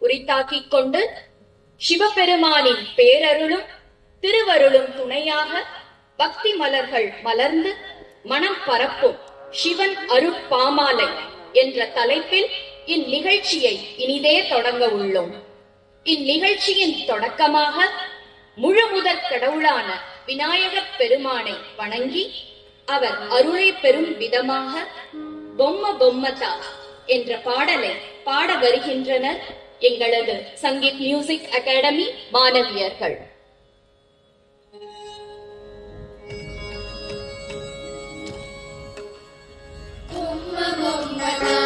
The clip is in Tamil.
உரித்தாக்கிக் கொண்டு சிவபெருமானின் பேரருளும் திருவருளும் துணையாக பக்தி மலர்கள் மலர்ந்து மனம் பரப்பும் சிவன் அருட்பாமாலை என்ற தலைப்பில் இந்நிகழ்ச்சியை இனிதே தொடங்க உள்ளோம். இந்நிகழ்ச்சியின் தொடக்கமாக முழுமுதற் கடவுளான விநாயகப் பெருமானை வணங்கி அவர் அருளை பெறும் விதமாக பொம்ம பொம்மதா என்ற பாடலை பாட வருகின்றனர் எங்களது சங்கீத் மியூசிக் அகாடமி மாணவியர்கள். பொம்ம பொம்மதா